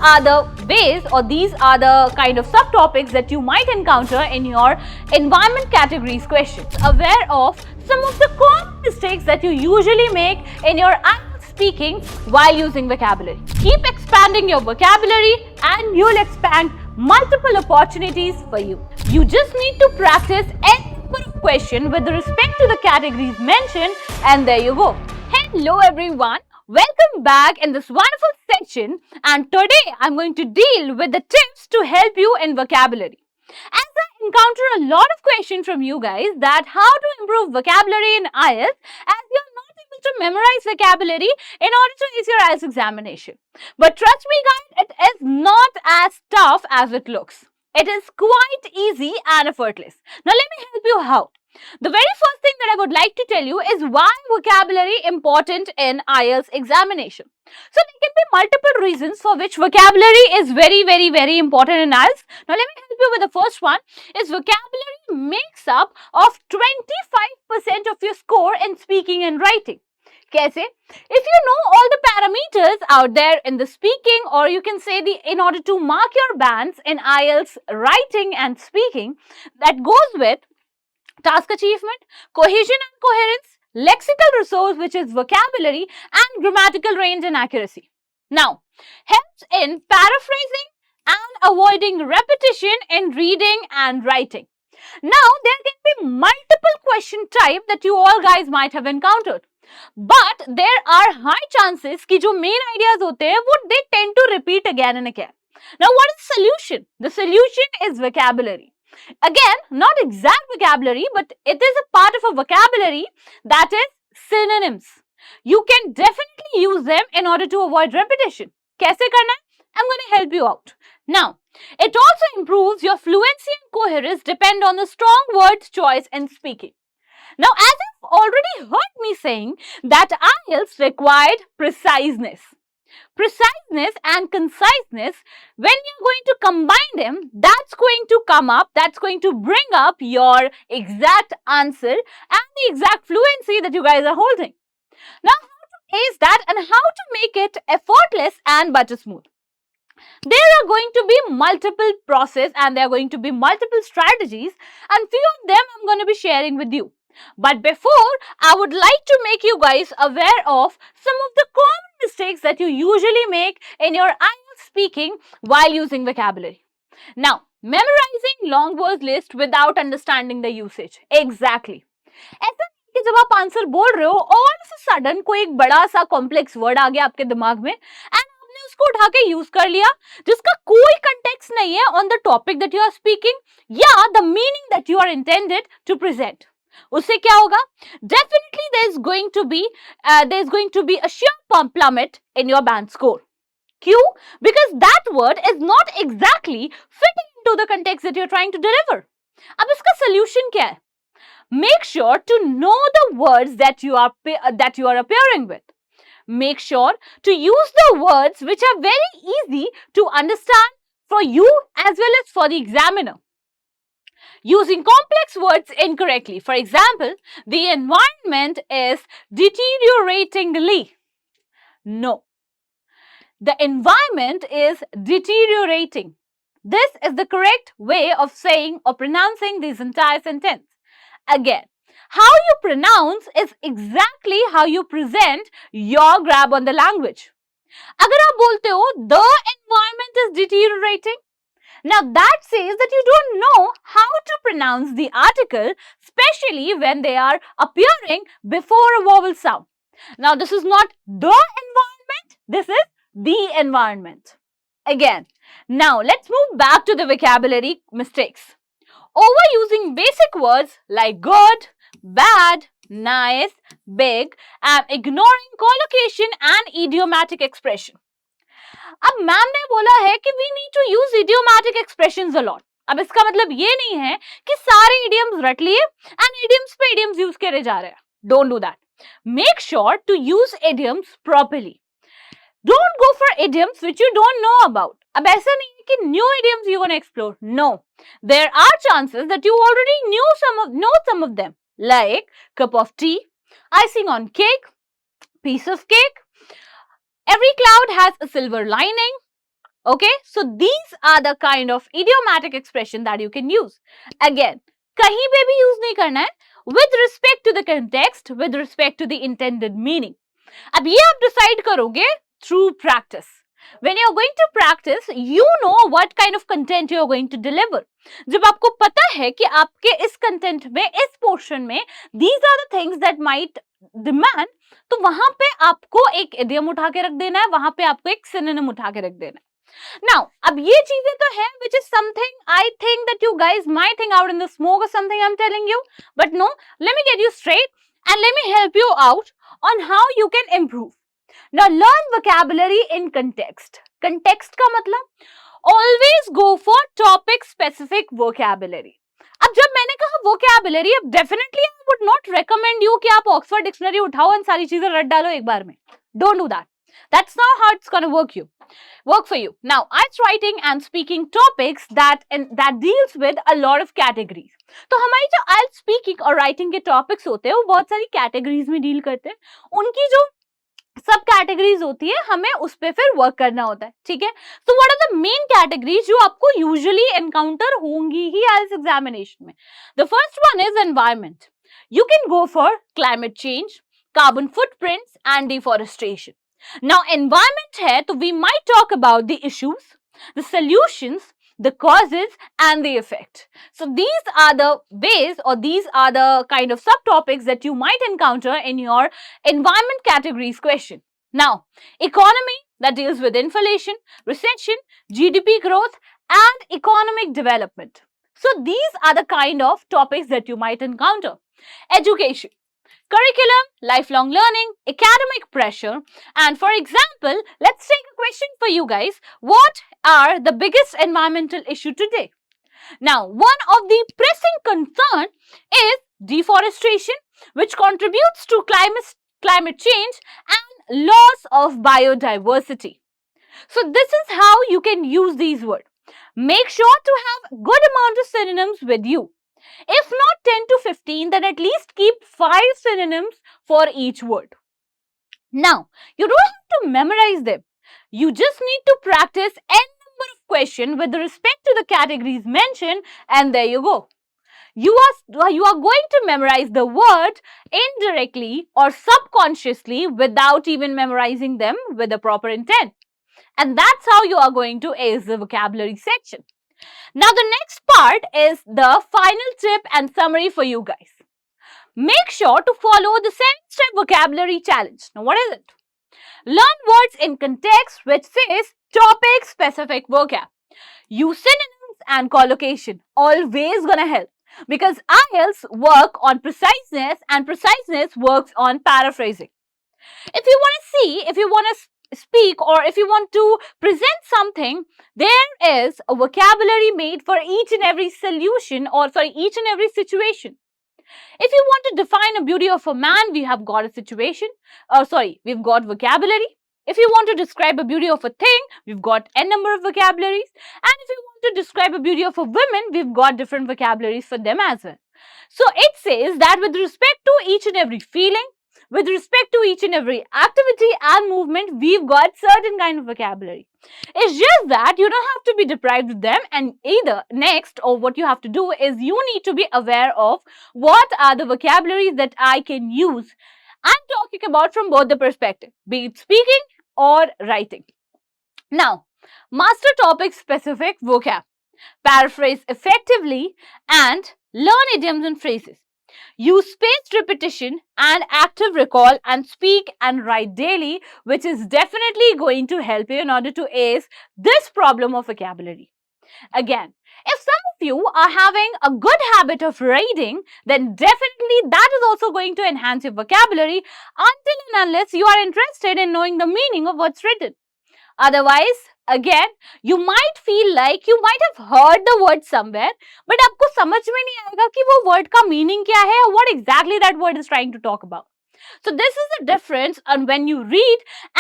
are the ways, or these are the kind of subtopics that you might encounter in your environment categories questions. Aware of some of the common mistakes that you usually make in your IELTS speaking while using vocabulary. Keep expanding your vocabulary and you'll expand multiple opportunities for you. You just need to practice any number of questions with respect to the categories mentioned, and there you go. Hello everyone. Welcome back in this wonderful section, and today I'm going to deal with the tips to help you in vocabulary. As I encounter a lot of questions from you guys that how to improve vocabulary in IELTS as you're not able to memorize vocabulary in order to ace your IELTS examination. But trust me guys, it is not as tough as it looks. It is quite easy and effortless. Now let me help you how. The very first thing that I would like to tell you is why vocabulary important in IELTS examination. So there can be multiple reasons for which vocabulary is very important in IELTS. Now let me help you with the first one. Is vocabulary makes up of 25% of your score in speaking and writing. Kaise? If you know all the parameters out there in the speaking, or you can say in order to mark your bands in IELTS writing and speaking, that goes with task achievement, cohesion and coherence, lexical resource which is vocabulary, and grammatical range and accuracy. Now, helps in paraphrasing and avoiding repetition in reading and writing. Now, there can be multiple question type that you all guys might have encountered. But there are high chances कि जो main ideas होते हैं वो they tend to repeat again and again. Now, what is the solution? The solution is vocabulary. Again, not exact vocabulary, but it is a part of a vocabulary that is synonyms. You can definitely use them in order to avoid repetition. Kaise karna hai? I'm going to help you out. Now, it also improves your fluency and coherence depend on the strong words choice in speaking. Now, as you've already heard me saying that IELTS required preciseness. Preciseness and conciseness, when you're going to combine them, that's going to come up, that's going to bring up your exact answer and the exact fluency that you guys are holding. Now, how to ace that and how to make it effortless and butter smooth? There are going to be multiple process and there are going to be multiple strategies, and few of them I'm going to be sharing with you. But before, I would like to make you guys aware of some of the common mistakes that you usually make in your IELTS speaking while using vocabulary. Now, memorizing long words list without understanding the usage. Exactly. ऐसा नहीं कि जब आप answer बोल रहे हो और sudden कोई एक बड़ा सा कॉम्प्लेक्स वर्ड आ गया आपके दिमाग में एंड आपने उसको उठा के यूज कर लिया जिसका कोई कंटेक्स्ट नहीं है on the topic that you are speaking या the meaning that you are intended to present. उससे क्या होगा? Definitely there is going to be a sheer plummet in your band score. क्यों? Because that word is not exactly fitting into the context that you're trying to deliver. अब इसका solution क्या है? Make sure to know the words that you are appearing with. Make sure to use the words which are very easy to understand for you as well as for the examiner. Using complex words incorrectly. For example, the environment is deterioratingly. No. The environment is deteriorating. This is the correct way of saying or pronouncing this entire sentence. Again, how you pronounce is exactly how you present your grab on the language. अगर आप बोलते हो the environment is deteriorating, now that says that you don't know how to pronounce the article, especially when they are appearing before a vowel sound. Now this is not the environment, this is the environment. Again, now let's move back to the vocabulary mistakes. Overusing basic words like good, bad, nice, big, and ignoring collocation and idiomatic expression. अब ma'am ने बोला है कि we need to use idiomatic expressions a lot. अब इसका मतलब ये नहीं है कि सारे idioms रट लिए and idioms पे idioms use करे जा रहे हैं. Don't do that. Make sure to use idioms properly. Don't go for idioms which you don't know about. अब ऐसा नहीं है कि new idioms you want to explore. No. There are chances that you already know some of them, like cup of tea, icing on cake, piece of cake. Every cloud has a silver lining. Okay, so these are the kind of idiomatic expression that you can use. Again, kahin pe bhi use nahi karna hai with respect to the context, with respect to the intended meaning. अब ये आप decide करोगे through practice. When you are going to practice, you know what kind of content you are going to deliver. जब आपको पता है कि आपके इस content में, इस portion में these are the things that might demand, तो वहां पे आपको एक idiom उठा के रख देना है, वहां पे आपको एक synonym उठा के रख देना है. Now, अब ये चीजें तो है which is something I think that you guys might think out in the smoke or something I'm telling you, but no, let me get you straight and let me help you out on how you can improve. Now, learn vocabulary in context. Context का मतलब always go for topic specific vocabulary. अब जब मैंने कहा vocabulary, अब definitely I would not recommend you कि आप Oxford Dictionary उठाओ और सारी चीजें रट डालो एक बार में. Don't do that. That's not how it's gonna work for you. Now, IELTS writing and speaking topics that deals with a lot of categories. तो हमारी जो IELTS speaking और writing के topics होते हैं वो बहुत सारी categories में deal करते हैं. उनकी जो सब कैटेगरीज होती है हमें उस पे फिर वर्क करना होता है. ठीक है, so what are the main categories जो आपको यूजुअली एनकाउंटर होंगी ही IELTS एग्जामिनेशन में. The first one is environment. You can go for climate change, carbon footprints and deforestation. Now environment है तो we might talk about the issues, the solutions, the causes and the effect. So these are the ways, or these are the kind of subtopics that you might encounter in your environment categories question. Now, economy, that deals with inflation, recession, GDP growth and economic development. So these are the kind of topics that you might encounter. Education, curriculum, lifelong learning, academic pressure, and for example, let's take a question for you guys. What are the biggest environmental issue today? Now, one of the pressing concern is deforestation, which contributes to climate change and loss of biodiversity. So this is how you can use these words. Make sure to have good amount of synonyms with you. If not 10 to 15, then at least keep 5 synonyms for each word. Now, you don't have to memorize them. You just need to practice n number of questions with respect to the categories mentioned, and there you go. You are going to memorize the word indirectly or subconsciously without even memorizing them with the proper intent. And that's how you are going to ace the vocabulary section. Now, the next part is the final tip and summary for you guys. Make sure to follow the 7-step vocabulary challenge. Now, what is it? Learn words in context, which says topic specific vocab. Use synonyms and collocation. Always gonna help, because IELTS work on preciseness and preciseness works on paraphrasing. If you want to see, if you want to speak, or if you want to present something, there is a vocabulary made for each and every solution, or each and every situation. If you want to define a beauty of a man, we have got a situation. We've got vocabulary. If you want to describe a beauty of a thing, we've got n number of vocabularies. And if you want to describe a beauty of a woman, we've got different vocabularies for them as well. So it says that with respect to each and every feeling, with respect to each and every activity and movement, we've got certain kind of vocabulary. It's just that you don't have to be deprived of them, and either next, or what you have to do is you need to be aware of what are the vocabularies that I can use. I'm talking about from both the perspective, be it speaking or writing. Now, master topic specific vocab, paraphrase effectively, and learn idioms and phrases. Use spaced repetition and active recall, and speak and write daily, which is definitely going to help you in order to ace this problem of vocabulary. Again, if some of you are having a good habit of reading, then definitely that is also going to enhance your vocabulary, until and unless you are interested in knowing the meaning of what's written. Otherwise, again, you might feel like you might have heard the word somewhere, but आपको समझ में नहीं आएगा कि वो word का meaning क्या है, or what exactly that word is trying to talk about. So this is the difference on when you read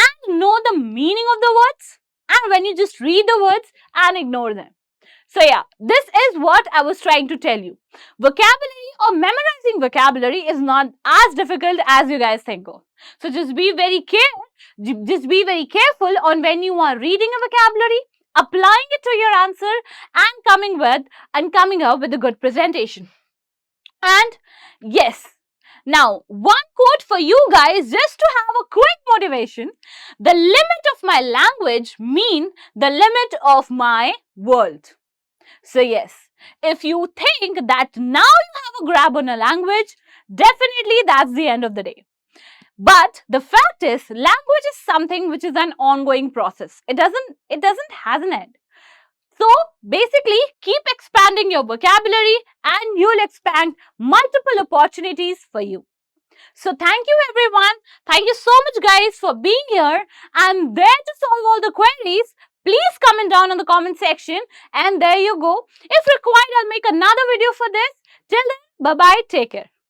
and know the meaning of the words, and when you just read the words and ignore them. So yeah, this is what I was trying to tell you. Vocabulary or memorizing vocabulary is not as difficult as you guys think of. So just be very careful on when you are reading a vocabulary. applying it to your answer and coming up with a good presentation. And yes, now one quote for you guys just to have a quick motivation. The limit of my language mean the limit of my world. So yes, if you think that now you have a grab on a language, definitely that's the end of the day. But the fact is, language is something which is an ongoing process. It doesn't have an end. So basically, keep expanding your vocabulary and you'll expand multiple opportunities for you. So thank you everyone. Thank you so much guys for being here. I'm there to solve all the queries. Please comment down on the comment section, and there you go. If required, I'll make another video for this. Till then, bye-bye. Take care.